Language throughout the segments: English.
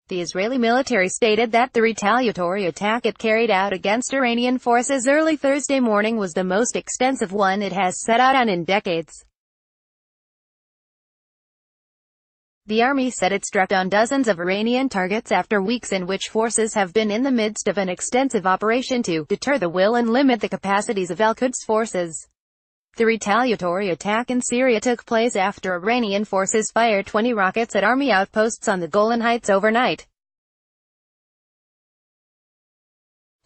The Israeli military stated that the retaliatory attack it carried out against Iranian forces early Thursday morning was the most extensive one it has set out on in decades. The army said it struck on dozens of Iranian targets after weeks in which forces have been in the midst of an extensive operation to deter the will and limit the capacities of al-Quds forces. The retaliatory attack in Syria took place after Iranian forces fired 20 rockets at army outposts on the Golan Heights overnight.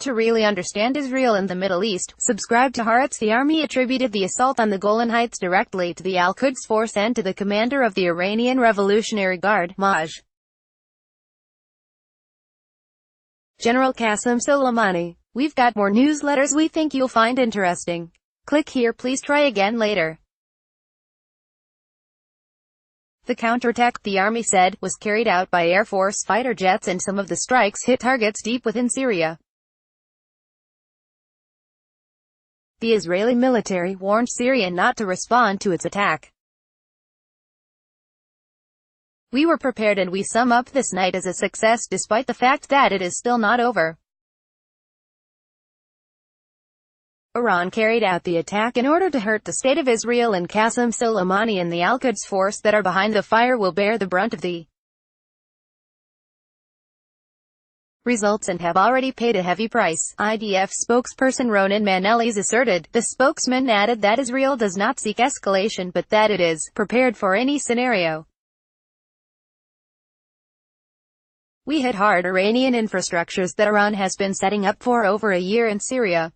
To really understand Israel and the Middle East, subscribe to Haaretz. The army attributed the assault on the Golan Heights directly to the al-Quds force and to the commander of the Iranian Revolutionary Guard, Maj. General Qasem Soleimani. We've got more newsletters we think you'll find interesting. Click here. Please try again later. The counterattack, the army said, was carried out by Air Force fighter jets and some of the strikes hit targets deep within Syria. The Israeli military warned Syria not to respond to its attack. We were prepared and we sum up this night as a success despite the fact that it is still not over. Iran carried out the attack in order to hurt the State of Israel, and Qasem Soleimani and the al-Quds force that are behind the fire will bear the brunt of the results and have already paid a heavy price, IDF spokesperson Ronen Manelis asserted. The spokesman added that Israel does not seek escalation but that it is prepared for any scenario. We hit hard Iranian infrastructures that Iran has been setting up for over a year in Syria.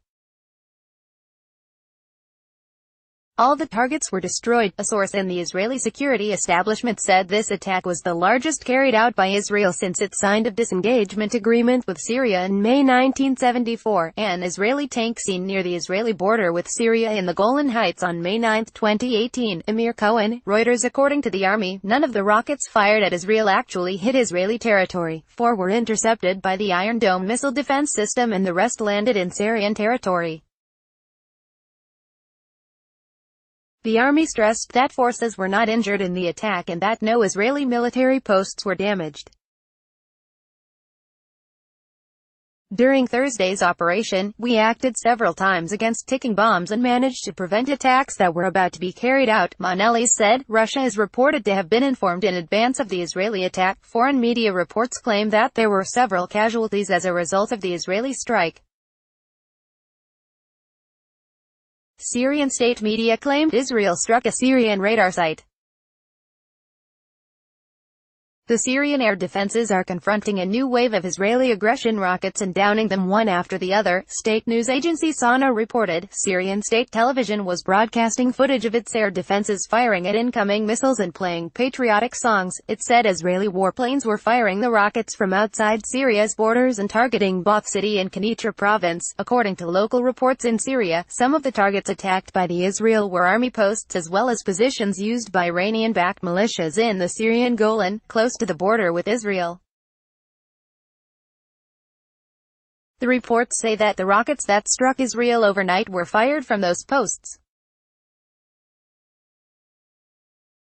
All the targets were destroyed, a source in the Israeli security establishment said. This attack was the largest carried out by Israel since it signed a disengagement agreement with Syria in May 1974. An Israeli tank seen near the Israeli border with Syria in the Golan Heights on May 9, 2018. Amir Cohen, Reuters. According to the army, none of the rockets fired at Israel actually hit Israeli territory. 4 were intercepted by the Iron Dome missile defense system and the rest landed in Syrian territory. The army stressed that forces were not injured in the attack and that no Israeli military posts were damaged. During Thursday's operation, we acted several times against ticking bombs and managed to prevent attacks that were about to be carried out, Manelis said. Russia is reported to have been informed in advance of the Israeli attack. Foreign media reports claim that there were several casualties as a result of the Israeli strike. Syrian state media claimed Israel struck a Syrian radar site. The Syrian air defenses are confronting a new wave of Israeli aggression rockets and downing them one after the other, state news agency SANA reported. Syrian state television was broadcasting footage of its air defenses firing at incoming missiles and playing patriotic songs. It said Israeli warplanes were firing the rockets from outside Syria's borders and targeting Bath city in Kenitra province. According to local reports in Syria, some of the targets attacked by the Israel were army posts as well as positions used by Iranian-backed militias in the Syrian Golan, close to the border with Israel. The reports say that the rockets that struck Israel overnight were fired from those posts.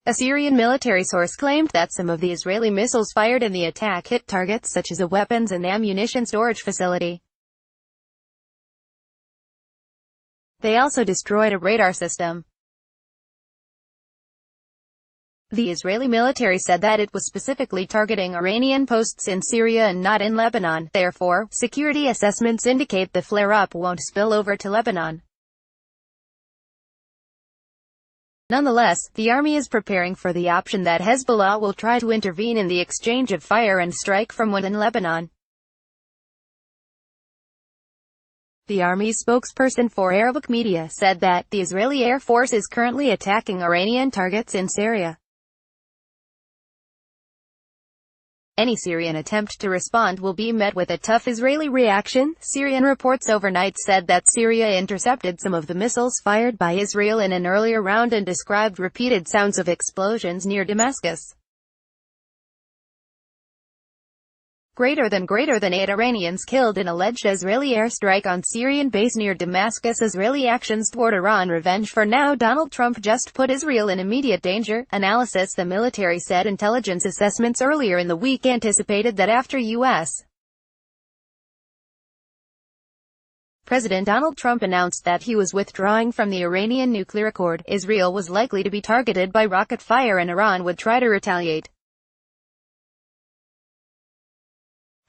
A Syrian military source claimed that some of the Israeli missiles fired in the attack hit targets such as a weapons and ammunition storage facility. They also destroyed a radar system. The Israeli military said that it was specifically targeting Iranian posts in Syria and not in Lebanon. Therefore, security assessments indicate the flare-up won't spill over to Lebanon. Nonetheless, the army is preparing for the option that Hezbollah will try to intervene in the exchange of fire and strike from within Lebanon. The army's spokesperson for Arabic media said that the Israeli Air Force is currently attacking Iranian targets in Syria. Any Syrian attempt to respond will be met with a tough Israeli reaction. Syrian reports overnight said that Syria intercepted some of the missiles fired by Israel in an earlier round and described repeated sounds of explosions near Damascus. Greater than 8 Iranians killed in alleged Israeli airstrike on Syrian base near Damascus. Israeli actions toward Iran revenge for now. Donald Trump just put Israel in immediate danger. Analysis. The military said intelligence assessments earlier in the week anticipated that after U.S. President Donald Trump announced that he was withdrawing from the Iranian nuclear accord, Israel was likely to be targeted by rocket fire and Iran would try to retaliate.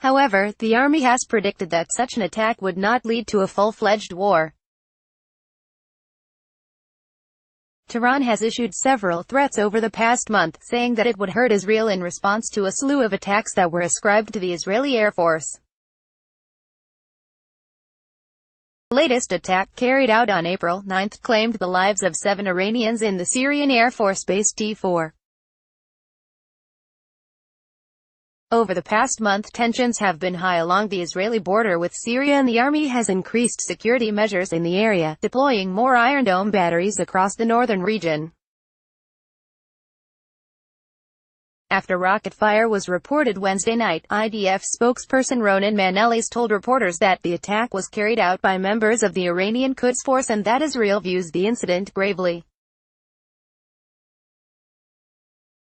However, the army has predicted that such an attack would not lead to a full-fledged war. Tehran has issued several threats over the past month, saying that it would hurt Israel in response to a slew of attacks that were ascribed to the Israeli Air Force. The latest attack, carried out on April 9, claimed the lives of 7 Iranians in the Syrian Air Force Base T4. Over the past month, tensions have been high along the Israeli border with Syria, and the army has increased security measures in the area, deploying more Iron Dome batteries across the northern region. After rocket fire was reported Wednesday night, IDF spokesperson Ronen Manelis told reporters that the attack was carried out by members of the Iranian Quds Force and that Israel views the incident gravely.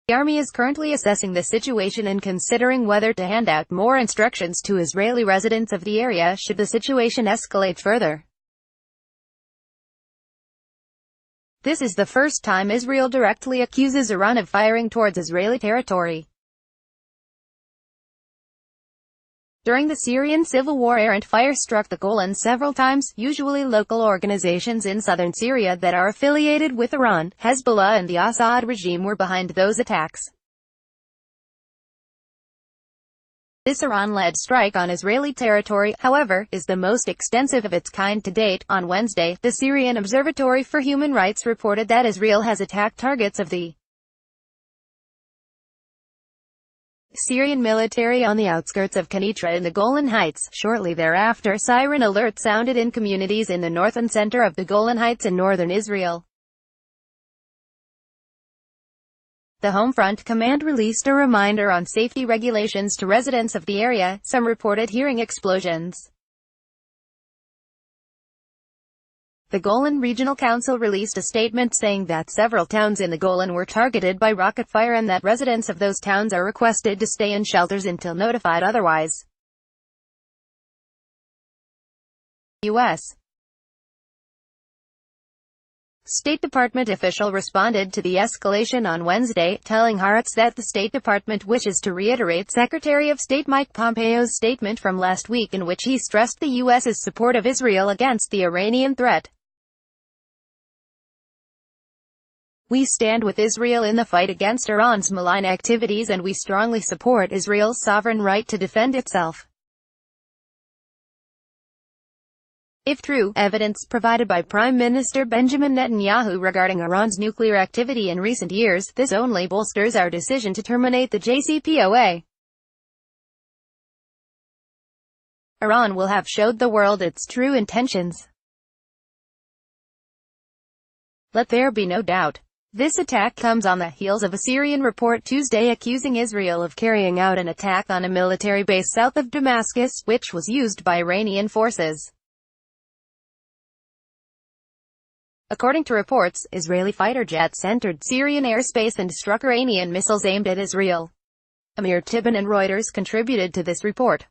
The army is currently assessing the situation and considering whether to hand out more instructions to Israeli residents of the area should the situation escalate further. This is the first time Israel directly accuses Iran of firing towards Israeli territory. During the Syrian civil war, errant fire struck the Golan several times. Usually local organizations in southern Syria that are affiliated with Iran, Hezbollah and the Assad regime were behind those attacks. This Iran-led strike on Israeli territory, however, is the most extensive of its kind to date. On Wednesday, the Syrian Observatory for Human Rights reported that Israel has attacked targets of the Syrian military on the outskirts of Kenitra in the Golan Heights. Shortly thereafter, siren alerts sounded in communities in the north and center of the Golan Heights in northern Israel. The Home Front Command released a reminder on safety regulations to residents of the area. Some reported hearing explosions. The Golan Regional Council released a statement saying that several towns in the Golan were targeted by rocket fire and that residents of those towns are requested to stay in shelters until notified otherwise. U.S. State Department official responded to the escalation on Wednesday, telling Haaretz that the State Department wishes to reiterate Secretary of State Mike Pompeo's statement from last week in which he stressed the U.S.'s support of Israel against the Iranian threat. We stand with Israel in the fight against Iran's malign activities and we strongly support Israel's sovereign right to defend itself. If true, evidence provided by Prime Minister Benjamin Netanyahu regarding Iran's nuclear activity in recent years, this only bolsters our decision to terminate the JCPOA. Iran will have showed the world its true intentions. Let there be no doubt. This attack comes on the heels of a Syrian report Tuesday accusing Israel of carrying out an attack on a military base south of Damascus, which was used by Iranian forces. According to reports, Israeli fighter jets entered Syrian airspace and struck Iranian missiles aimed at Israel. Amir Tibin and Reuters contributed to this report.